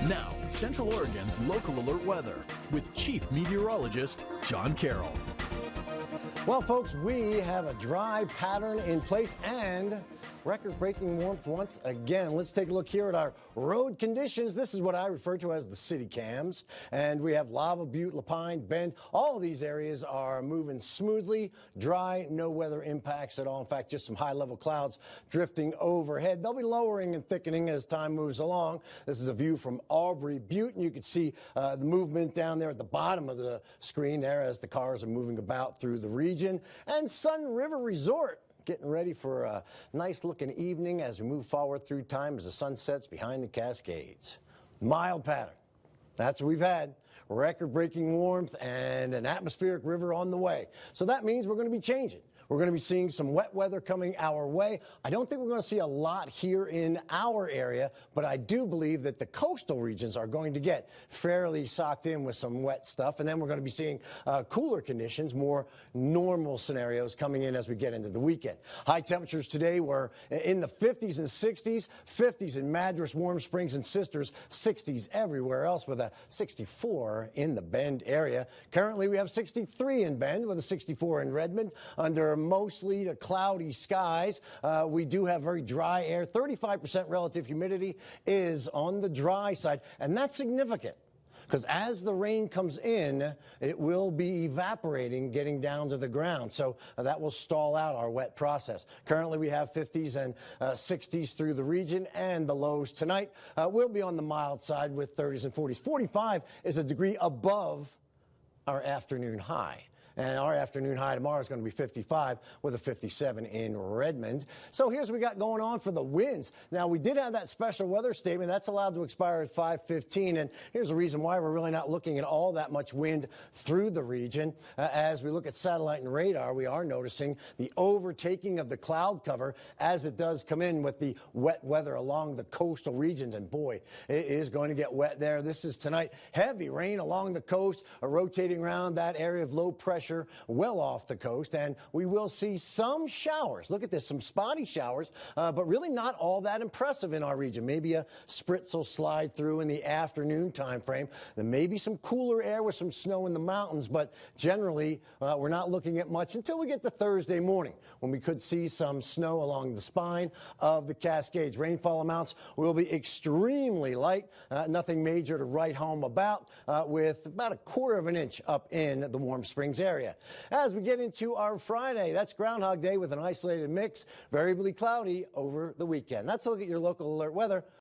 Now, Central Oregon's local alert weather with Chief Meteorologist John Carroll. Well, folks, we have a dry pattern in place and record-breaking warmth once again. Let's take a look here at our road conditions. This is what I refer to as the city cams. And we have Lava, Butte, Lapine, Bend. All of these areas are moving smoothly, dry, no weather impacts at all. In fact, just some high-level clouds drifting overhead. They'll be lowering and thickening as time moves along. This is a view from Aubrey, Butte, and you can see the movement down there at the bottom of the screen there as the cars are moving about through the region. And Sun River Resort, getting ready for a nice looking evening as we move forward through time as the sun sets behind the Cascades. Mild pattern. That's what we've had. Record-breaking warmth and an atmospheric river on the way. So that means we're going to be changing. We're going to be seeing some wet weather coming our way. I don't think we're going to see a lot here in our area, but I do believe that the coastal regions are going to get fairly socked in with some wet stuff. And then we're going to be seeing cooler conditions, more normal scenarios coming in as we get into the weekend. High temperatures today were in the 50s and 60s, 50s in Madras, Warm Springs, and Sisters, 60s everywhere else with a 64 in the Bend area. Currently, we have 63 in Bend with a 64 in Redmond under mostly to cloudy skies. We do have very dry air. 35% relative humidity is on the dry side, and that's significant because as the rain comes in, it will be evaporating, getting down to the ground. So that will stall out our wet process. Currently, we have 50s and 60s through the region, and the lows tonight will be on the mild side with 30s and 40s. 45 is a degree above our afternoon high. And our afternoon high tomorrow is going to be 55 with a 57 in Redmond. So here's what we got going on for the winds. Now, we did have that special weather statement. That's allowed to expire at 5:15. And here's the reason why we're really not looking at all that much wind through the region. As we look at satellite and radar, we are noticing the overtaking of the cloud cover as it does come in with the wet weather along the coastal regions. And boy, it is going to get wet there. This is tonight. Heavy rain along the coast, rotating around that area of low pressure well off the coast, and we will see some showers. Look at this, some spotty showers, but really not all that impressive in our region. Maybe a spritz will slide through in the afternoon time frame. There may be some cooler air with some snow in the mountains, but generally we're not looking at much until we get to Thursday morning when we could see some snow along the spine of the Cascades. Rainfall amounts will be extremely light, nothing major to write home about, with about 1/4 of an inch up in the Warm Springs area. As we get into our Friday, that's Groundhog Day with an isolated mix, variably cloudy over the weekend. That's a look at your local alert weather.